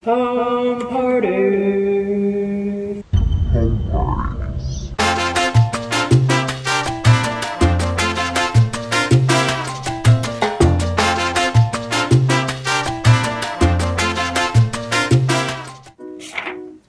Home party. Home parties.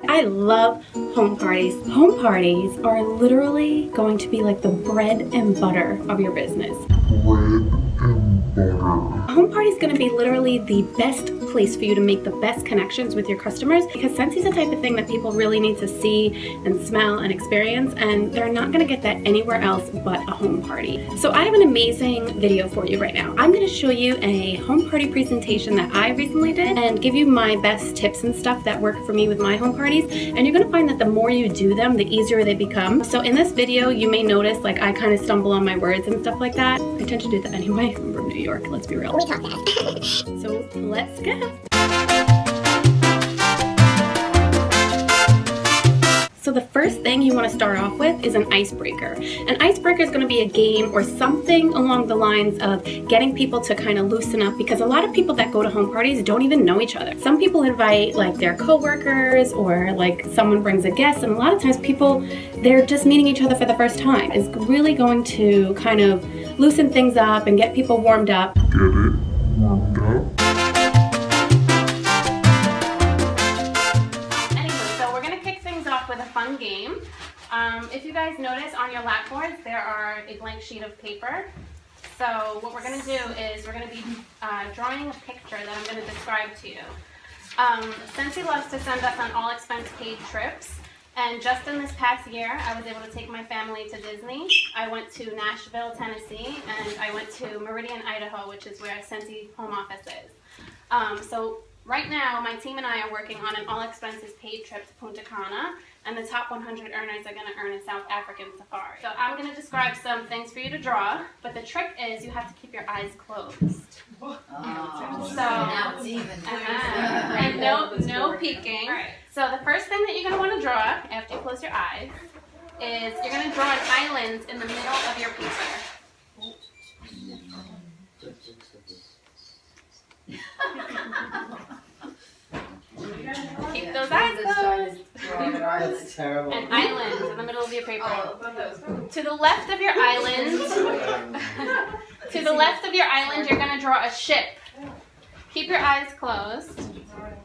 I love home parties. Home parties are literally going to be like the bread and butter of your business. Bread and butter. A home party is going to be literally the best place for you to make the best connections with your customers, because Scentsy is the type of thing that people really need to see and smell and experience, and they're not going to get that anywhere else but a home party. So I have an amazing video for you right now. I'm going to show you a home party presentation that I recently did and give you my best tips and stuff that work for me with my home parties, and you're going to find that the more you do them, the easier they become. So in this video, you may notice like I kind of stumble on my words and stuff like that. I tend to do that anyway. I'm from New York, let's be real. We talk fast. So let's go. So the first thing you want to start off with is an icebreaker. An icebreaker is going to be a game or something along the lines of getting people to kind of loosen up, because a lot of people that go to home parties don't even know each other. Some people invite like their coworkers, or like someone brings a guest, and a lot of times people, they're just meeting each other for the first time. It's really going to kind of loosen things up and get people warmed up. Get it? Warmed up? With a fun game. If you guys notice on your lap boards, there are a blank sheet of paper. So what we're going to do is we're going to be drawing a picture that I'm going to describe to you. Scentsy loves to send us on all expense paid trips, and just in this past year I was able to take my family to Disney. I went to Nashville, Tennessee, and I went to Meridian, Idaho, which is where Scentsy home office is. So right now, my team and I are working on an all-expenses paid trip to Punta Cana, and the top 100 earners are going to earn a South African safari. So I'm going to describe some things for you to draw, but the trick is you have to keep your eyes closed. Oh, So, now it's even. and no peeking. So the first thing that you're going to want to draw after you close your eyes is you're going to draw an island in the middle of your paper. Keep those eyes closed. That's terrible. An island in the middle of your paper. To the left of your island, you're going to draw a ship. Keep your eyes closed.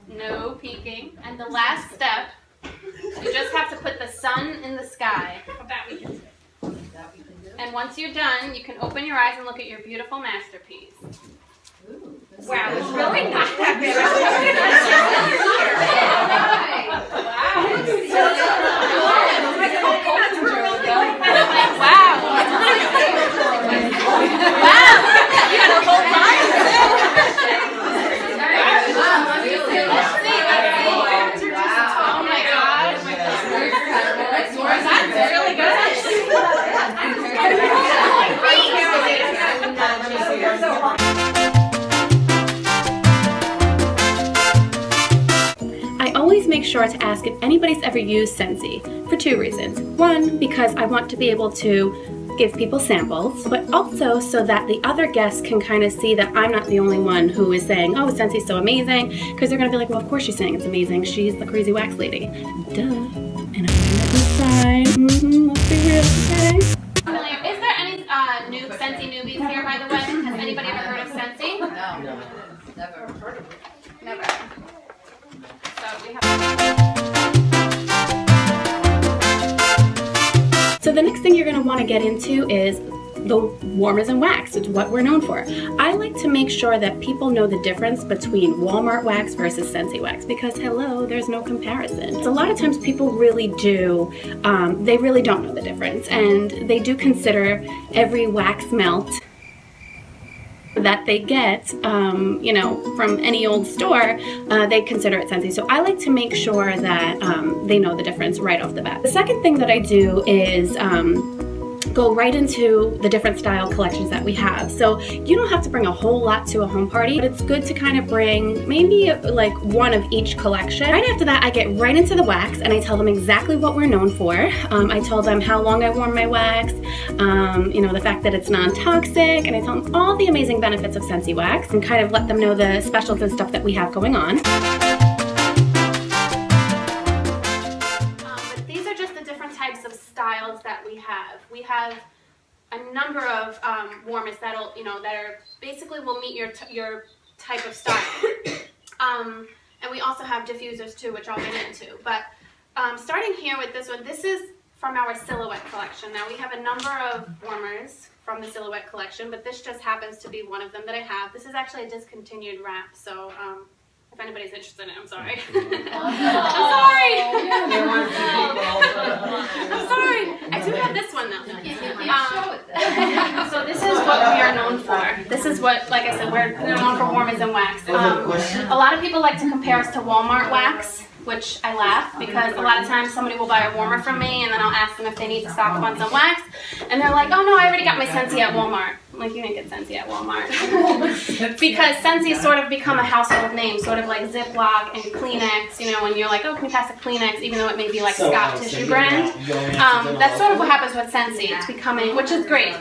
No peeking. And the last step, you just have to put the sun in the sky. That we can do. And once you're done, you can open your eyes and look at your beautiful masterpiece. Wow, it's really not that bad. Wow. Wow. You got a whole line? Let's see. Oh my gosh. That's really good. I always make sure to ask if anybody's ever used Scentsy for two reasons. One, because I want to be able to give people samples, but also so that the other guests can kind of see that I'm not the only one who is saying, oh, Scentsy's so amazing, because they're going to be like, well, of course she's saying it's amazing. She's the crazy wax lady. Duh. And I'm going to decide. Let's be real, okay? Is there any new Scentsy newbies here, by the way? Has anybody ever heard of Scentsy? No, never heard of it. Never. So the next thing you're going to want to get into is the warmers and wax. It's what we're known for. I like to make sure that people know the difference between Walmart wax versus Scentsy wax, because hello, there's no comparison. So a lot of times people really do, they really don't know the difference, and they do consider every wax melt that they get, from any old store, they consider it Scentsy. So I like to make sure that they know the difference right off the bat. The second thing that I do is go right into the different style collections that we have. So you don't have to bring a whole lot to a home party, but it's good to kind of bring maybe like one of each collection. Right after that, I get right into the wax and I tell them exactly what we're known for. I tell them how long I warm my wax, the fact that it's non-toxic, and I tell them all the amazing benefits of Scentsy wax and kind of let them know the specials and stuff that we have going on. We have a number of warmers that'll, that are basically will meet your type of style. And we also have diffusers too, which I'll get into. But starting here with this one, this is from our Silhouette collection. Now we have a number of warmers from the Silhouette collection, but this just happens to be one of them that I have. This is actually a discontinued wrap, so if anybody's interested in it, I'm sorry. I'm sorry! I'm sorry! I do have this one though. So this is what we are known for. This is what, like I said, we're known for warmers and wax. A lot of people like to compare us to Walmart wax, which I laugh because a lot of times somebody will buy a warmer from me and then I'll ask them if they need to stock up on some wax, and they're like, oh no, I already got my Scentsy at Walmart. I'm like, you didn't get Scentsy at Walmart. Because Scentsy's sort of become a household name, sort of like Ziploc and Kleenex, when you're like, oh, can you pass a Kleenex, even though it may be like Scott tissue brand. That's sort of what happens with Scentsy. It's becoming, which is great,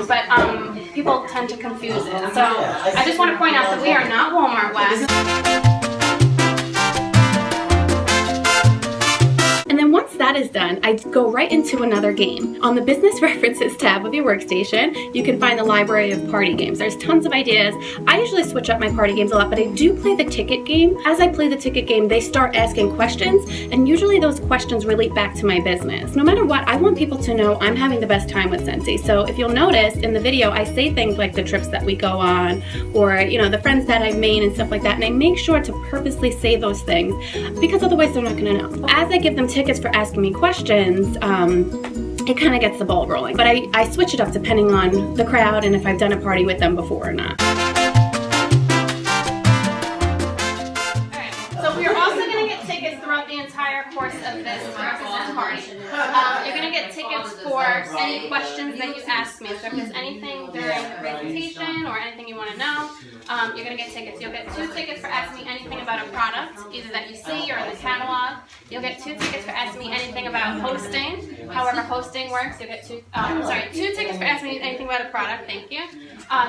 but people tend to confuse it. So I just want to point out that we are not Walmart wax. And then once that is done, I go right into another game. On the Business References tab of your workstation, you can find the library of party games. There's tons of ideas. I usually switch up my party games a lot, but I do play the ticket game. As I play the ticket game, they start asking questions, and usually those questions relate back to my business. No matter what, I want people to know I'm having the best time with Scentsy. So if you'll notice in the video, I say things like the trips that we go on, or the friends that I've made and stuff like that, and I make sure to purposely say those things because otherwise they're not gonna know. As I give them tickets for asking me questions, it kind of gets the ball rolling. But I switch it up depending on the crowd and if I've done a party with them before or not. Alright, so we're also going to get tickets throughout the entire course of this party. You're going to get tickets for any questions that you ask me. So if there's anything during the presentation or anything you want to know, you're going to get tickets. You'll get 2 tickets for asking me anything about a product, either that you see or in the catalog. You'll get 2 tickets for asking me anything about hosting, however hosting works. You'll get 2 tickets for asking me anything about a product, thank you.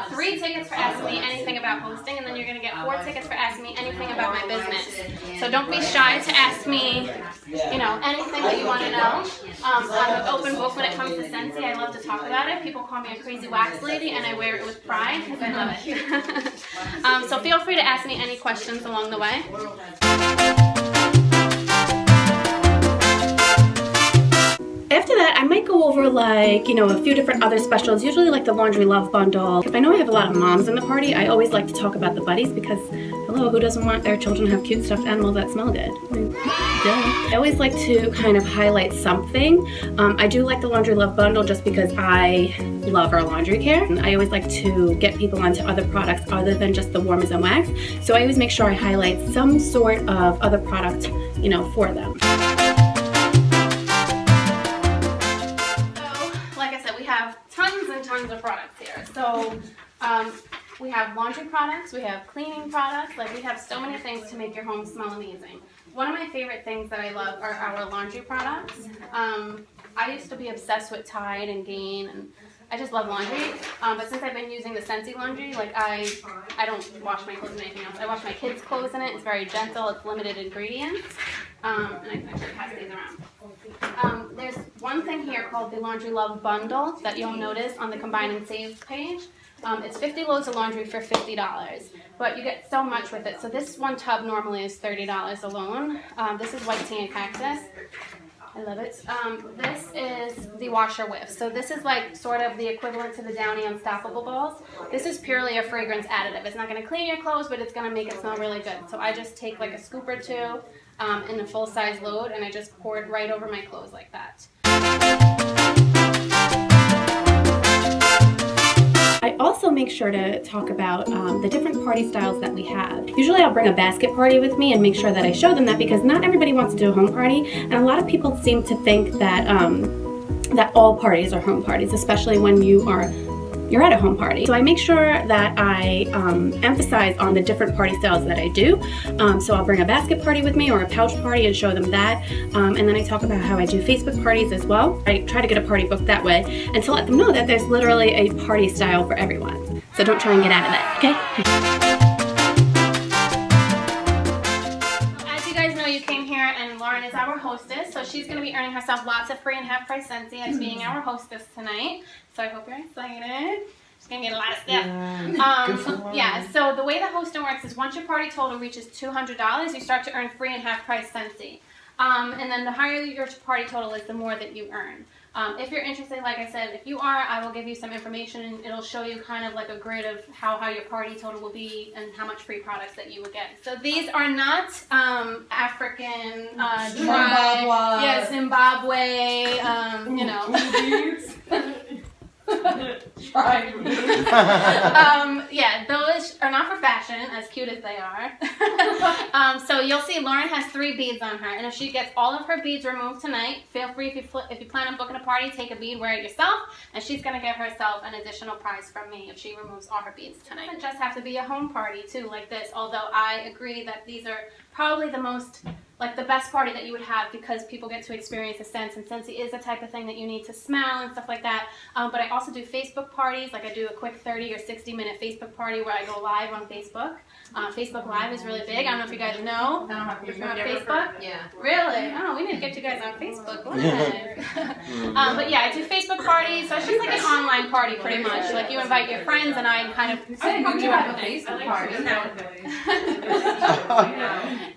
3 tickets for asking me anything about hosting, and then you're going to get 4 tickets for asking me anything about my business. So don't be shy to ask me, anything that you want to know. I'm an open book when it comes to Scentsy. I love to talk about it. People call me a crazy wax lady, and I wear it with pride because I love it. So feel free to ask me any questions along the way. After that, I might go over a few different other specials, usually like the Laundry Love Bundle. If I know I have a lot of moms in the party, I always like to talk about the buddies because, hello, who doesn't want their children to have cute stuffed animals that smell good? I always like to kind of highlight something. I do like the Laundry Love Bundle just because I love our laundry care. And I always like to get people onto other products other than just the warmers and wax. So I always make sure I highlight some sort of other product, for them. Tons and tons of products here. So we have laundry products, we have cleaning products, we have so many things to make your home smell amazing. One of my favorite things that I love are our laundry products. I used to be obsessed with Tide and Gain, and I just love laundry. But since I've been using the Scentsy laundry, I don't wash my clothes in anything else. I wash my kids' clothes in it. It's very gentle, it's limited ingredients. And I can actually pass these around. There's one thing here called the Laundry Love Bundle that you'll notice on the Combine and Save page. It's 50 loads of laundry for $50, but you get so much with it. So this one tub normally is $30 alone. This is White Tea and Cactus. I love it. This is the washer whiff. So this is sort of the equivalent to the Downy Unstoppable balls. This is purely a fragrance additive. It's not going to clean your clothes, but it's going to make it smell really good. So I just take a scoop or 2 in a full-size load, and I just pour it right over my clothes like that. I also make sure to talk about the different party styles that we have. Usually I'll bring a basket party with me and make sure that I show them that because not everybody wants to do a home party, and a lot of people seem to think that that all parties are home parties, especially when you're at a home party. So I make sure that I emphasize on the different party styles that I do. So I'll bring a basket party with me or a pouch party and show them that. And then I talk about how I do Facebook parties as well. I try to get a party booked that way and to let them know that there's literally a party style for everyone. So don't try and get out of that, okay? As you guys know, know you came here and Lauren is our hostess, so she's going to be earning herself lots of free and half-price Scentsy as being our hostess tonight. So I hope you're excited. She's going to get a lot of stuff. Yeah, so the way the hosting works is once your party total reaches $200, you start to earn free and half-price Scentsy. And then the higher your party total is, the more that you earn. If you're interested, like I said, if you are, I will give you some information and it'll show you kind of like a grid of how high your party total will be and how much free products that you will get. So these are not African, Zimbabwe, you know. Yeah, those are not for fashion, as cute as they are. So you'll see Lauren has 3 beads on her, and if she gets all of her beads removed tonight, feel free, if you plan on booking a party, take a bead, wear it yourself, and she's going to give herself an additional prize from me if she removes all her beads tonight. It doesn't just have to be a home party too, like this, although I agree that these are probably the most, like the best party that you would have because people get to experience the scents, and Scentsy is the type of thing that you need to smell and stuff like that. But I also do Facebook parties, like I do a quick 30 or 60-minute Facebook party where I go live on Facebook. Facebook Live is really big. I don't know if you guys know. If you're on Facebook? Yeah. Really? Oh, we need to get you guys on Facebook Live. But yeah, I do Facebook parties, so it's just like an online party pretty much. Like you invite your friends and I kind of do have a Facebook party.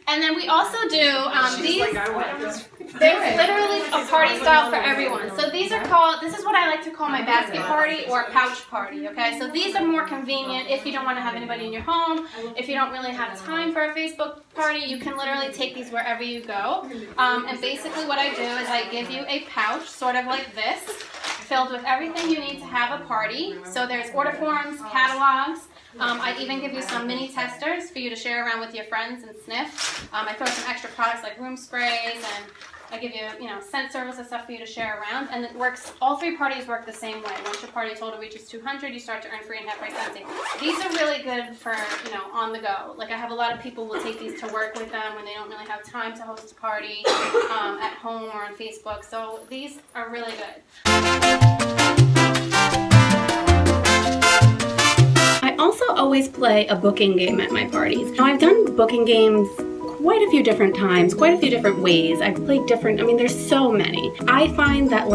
And then we also do they're literally a party style for everyone. So these are called, this is what I like to call my basket party or pouch party, okay? So these are more convenient if you don't want to have anybody in your home. If you don't really have time for a Facebook party, you can literally take these wherever you go. And basically what I do is I give you a pouch, sort of like this, filled with everything you need to have a party. So there's order forms, catalogs. I even give you some mini testers for you to share around with your friends and sniff. I throw some extra products like room sprays, and I give you, scent service and stuff for you to share around. And it works, all 3 parties work the same way. Once your party total reaches 200, you start to earn free and half-price Scentsy. These are really good for, on the go. Like I have a lot of people will take these to work with them when they don't really have time to host a party at home or on Facebook. So these are really good. I also always play a booking game at my parties. Now I've done booking games quite a few different times, quite a few different ways. I've played different, there's so many. I find that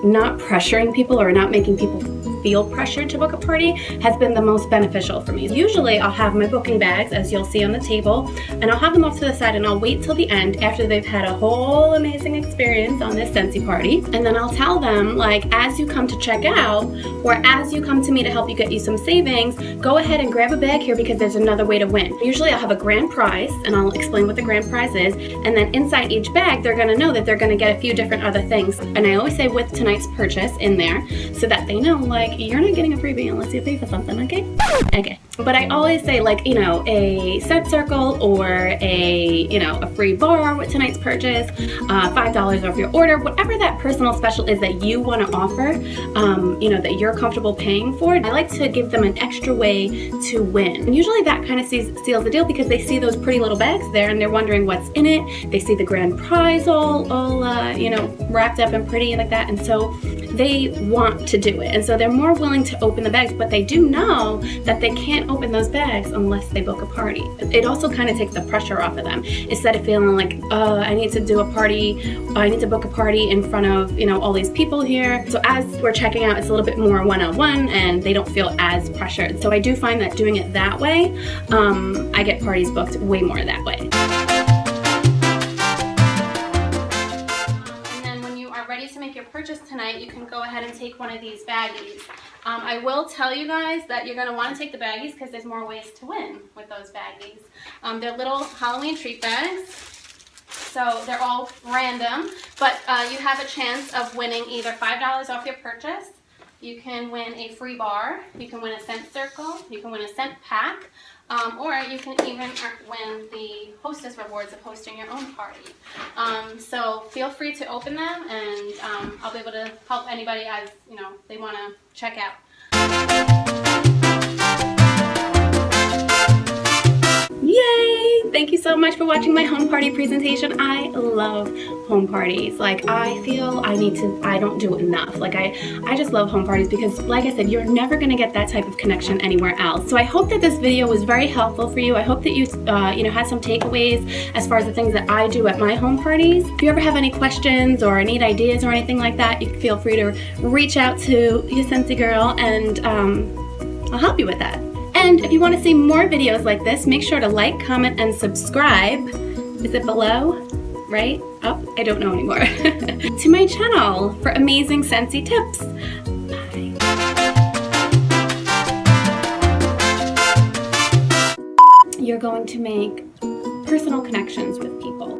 not pressuring people or not making people feel pressured to book a party has been the most beneficial for me. Usually I'll have my booking bags, as you'll see on the table, and I'll have them off to the side and I'll wait till the end after they've had a whole amazing experience on this Scentsy party, and then I'll tell them, as you come to check out or as you come to me to help you get you some savings, go ahead and grab a bag here because there's another way to win. Usually I'll have a grand prize and I'll explain what the grand prize is, and then inside each bag they're going to know that they're going to get a few different other things, and I always say with tonight's purchase in there so that they know you're not getting a freebie unless you pay for something, okay? Okay. But I always say a scent circle or a free bar with tonight's purchase, $5 off your order, whatever that personal special is that you want to offer, that you're comfortable paying for. I like to give them an extra way to win. And usually that kind of seals the deal because they see those pretty little bags there and they're wondering what's in it. They see the grand prize all wrapped up and pretty like that, and so they want to do it, and so they're more willing to open the bags, but they do know that they can't open those bags unless they book a party. It also kind of takes the pressure off of them instead of feeling like, I need to do a party, I need to book a party in front of all these people here. So as we're checking out, it's a little bit more one-on-one and they don't feel as pressured. So I do find that doing it that way, I get parties booked way more that way. To make your purchase tonight, you can go ahead and take one of these baggies. I will tell you guys that you're going to want to take the baggies because there's more ways to win with those baggies. They're little Halloween treat bags, so they're all random, but you have a chance of winning either $5 off your purchase, you can win a free bar, you can win a scent circle, you can win a scent pack, or you can even win the hostess rewards of hosting your own party. So feel free to open them, and I'll be able to help anybody as they want to check out. Yay! Thank you so much for watching my home party presentation. I love home parties. Like, I feel I don't do it enough. Like, I just love home parties because, like I said, you're never gonna get that type of connection anywhere else. So I hope that this video was very helpful for you. I hope that you, had some takeaways as far as the things that I do at my home parties. If you ever have any questions or need ideas or anything like that, you can feel free to reach out to your Scentsy girl, and I'll help you with that. And if you want to see more videos like this, make sure to like, comment, and subscribe. Is it below? Right? Oh, I don't know anymore. To my channel for amazing Scentsy tips. Bye. You're going to make personal connections with people.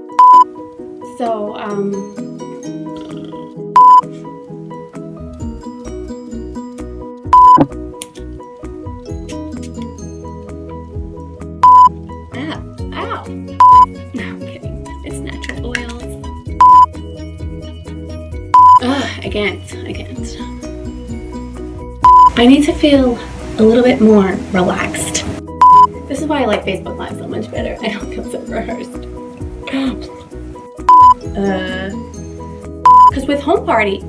So, Ow. No, I'm kidding. It's natural oils. Ugh, I can't. I need to feel a little bit more relaxed. This is why I like Facebook Live so much better. I don't feel so rehearsed. Because with home party,